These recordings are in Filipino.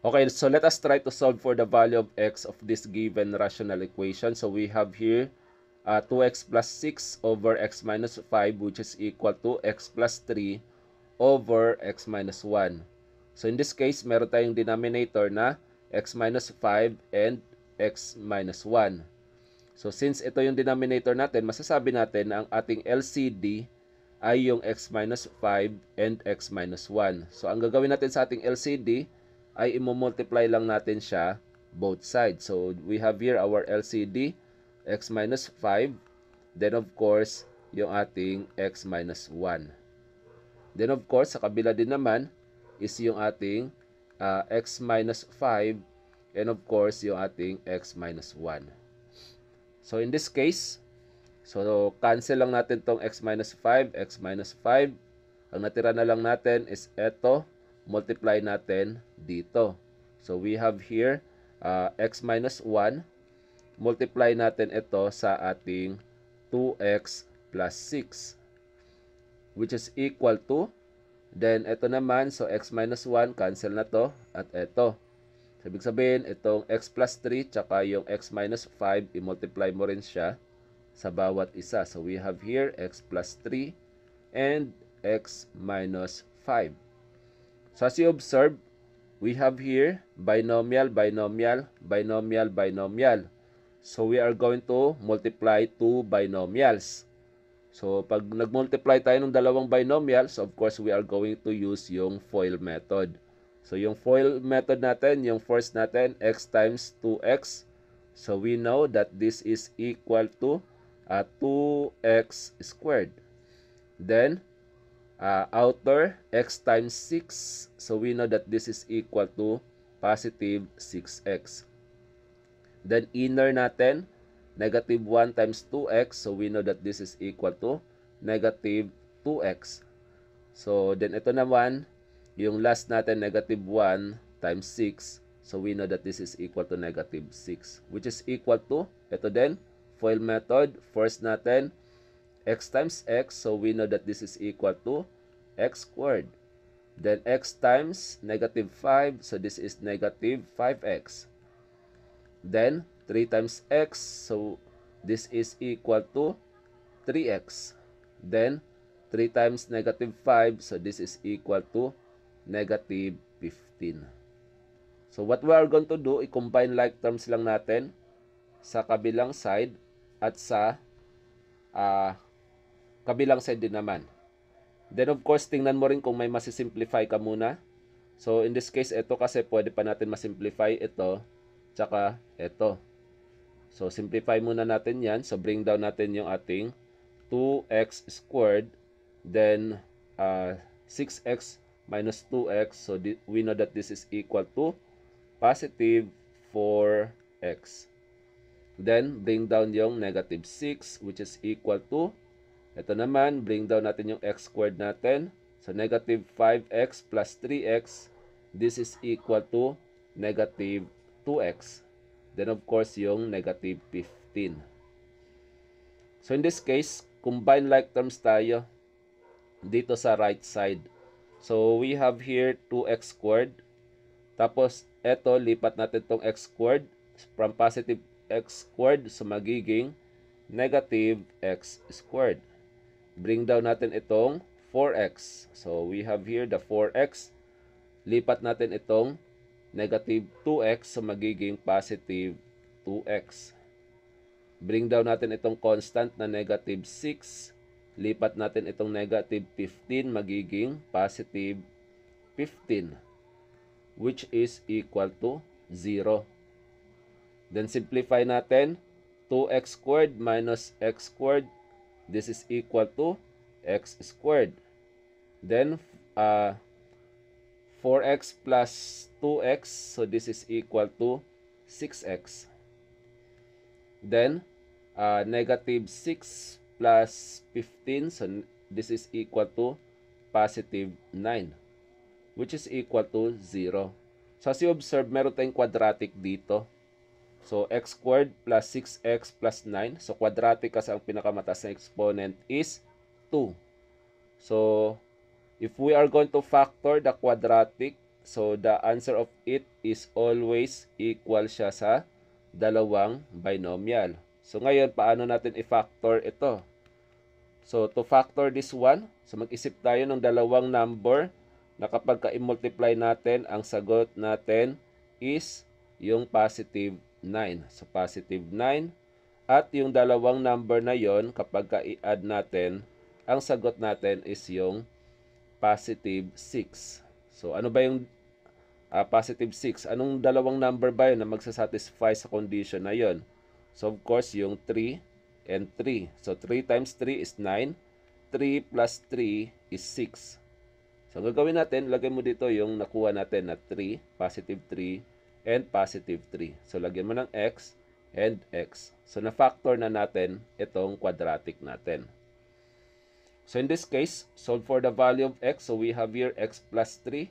Okay, so let us try to solve for the value of x of this given rational equation. So we have here 2x plus 6 over x minus 5, which is equal to x plus 3 over x minus 1. So in this case, meron tayong denominator na x minus 5 and x minus 1. So since ito yung denominator natin, masasabi natin na ang ating LCD ay yung x minus 5 and x minus 1. So ang gagawin natin sa ating LCD ay i-multiply lang natin siya both sides. So we have here our LCD, x minus 5, then of course, yung ating x minus 1. Then of course, sa kabila din naman is yung ating x minus 5 and of course, yung ating x minus 1. So in this case, so cancel lang natin tong x minus 5, x minus 5. Ang natira na lang natin is eto, multiply natin dito. So we have here x minus 1, multiply natin ito sa ating 2x plus 6, which is equal to, then ito naman, so x minus 1, cancel na to, at ito. So, ibig sabihin, itong x plus 3, tsaka yung x minus 5, i-multiply mo rin siya sa bawat isa. So we have here x plus 3 and x minus 5. So as you observe, we have here binomial, binomial, binomial, binomial. So we are going to multiply two binomials. So pag nag-multiply tayo ng dalawang binomials, of course we are going to use yung FOIL method. So yung FOIL method natin, yung first natin, x times 2x. So we know that this is equal to 2x squared. Then outer x times 6, so we know that this is equal to positive 6x. Then inner natin, negative 1 times 2x, so we know that this is equal to negative 2x. So then ito naman, yung last natin, negative 1 times 6, so we know that this is equal to negative 6, which is equal to, ito din, FOIL method, first natin, x times x, so we know that this is equal to x squared. Then x times negative 5, so this is negative 5x. Then 3 times x, so this is equal to 3x. Then 3 times negative 5, so this is equal to negative 15. So what we are going to do, i-combine like terms lang natin sa kabilang side at sa kabilang side din naman. Then of course, tingnan mo rin kung may masisimplify ka muna. So in this case, ito kasi pwede pa natin masimplify ito, tsaka ito. So simplify muna natin yan. So bring down natin yung ating 2x squared, then 6x minus 2x. So we know that this is equal to positive 4x. Then bring down yung negative 6, which is equal to, ito naman, bring down natin yung x squared natin. So, negative 5x plus 3x, this is equal to negative 2x. Then, of course, yung negative 15. So, in this case, combine like terms tayo dito sa right side. So, we have here 2x squared. Tapos, eto, lipat natin tong x squared from positive x squared, so magiging negative x squared. Bring down natin itong 4x. So, we have here the 4x. Lipat natin itong negative 2x, so magiging positive 2x. Bring down natin itong constant na negative 6. Lipat natin itong negative 15, magiging positive 15, which is equal to 0. Then, simplify natin. 2x squared minus x squared, this is equal to x squared. Then, 4x plus 2x, so this is equal to 6x. Then, negative 6 plus 15, so this is equal to positive 9, which is equal to 0. So, as you observe, meron tayong quadratic dito. So, x squared plus 6x plus 9. So, quadratic kasi ang pinakamataas na exponent is 2. So, if we are going to factor the quadratic, So the answer of it is always equal siya sa dalawang binomial. So ngayon, paano natin i-factor ito? So to factor this one, so mag-isip tayo ng dalawang number na kapag ka-multiply natin, ang sagot natin is yung positive 9. So positive 9. At yung dalawang number na yon, kapag ka-i-add natin, ang sagot natin is yung positive 6. So ano ba yung positive 6? Anong dalawang number ba yun na magsasatisfy sa condition na yon? So of course, yung 3 and 3. So 3 times 3 is 9. 3 plus 3 is 6. So ang gagawin natin, lagay mo dito yung nakuha natin na 3, positive 3, and positive 3. So lagyan mo ng x and x. So na-factor na natin itong quadratic natin. So in this case, solve for the value of x. So we have here x plus 3.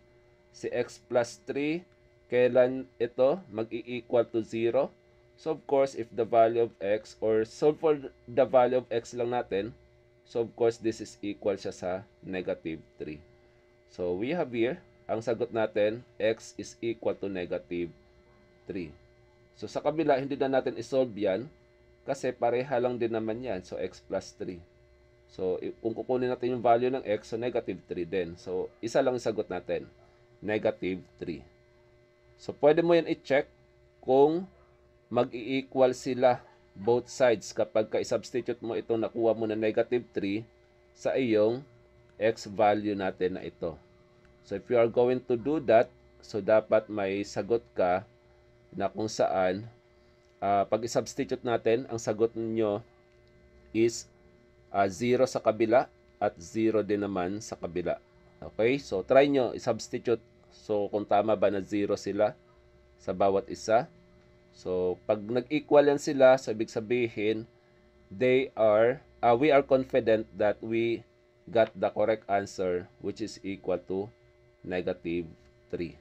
Si x plus 3, kailan ito mag-i-equal to 0? So of course, if the value of x, or solve for the value of x lang natin, so of course, this is equal siya sa negative 3. So we have here, ang sagot natin, x is equal to negative 3. So sa kabila, hindi na natin isolve yan kasi pareha lang din naman yan. So x plus 3. So kung kukunin natin yung value ng x, so negative 3 din. So isa lang yung sagot natin, negative 3. So pwede mo yan i-check kung mag-i-equal sila both sides kapag ka-substitute mo itong nakuha mo na negative 3 sa iyong x value natin na ito. So if you are going to do that, so dapat may sagot ka na kung saan pag i-substitute natin, ang sagot ninyo is 0 sa kabila at 0 din naman sa kabila. Okay? So try nyo i-substitute. So kung tama ba na 0 sila sa bawat isa. So pag nag-equal yan sila, so ibig sabihin we are confident that we got the correct answer, which is equal to negative 3.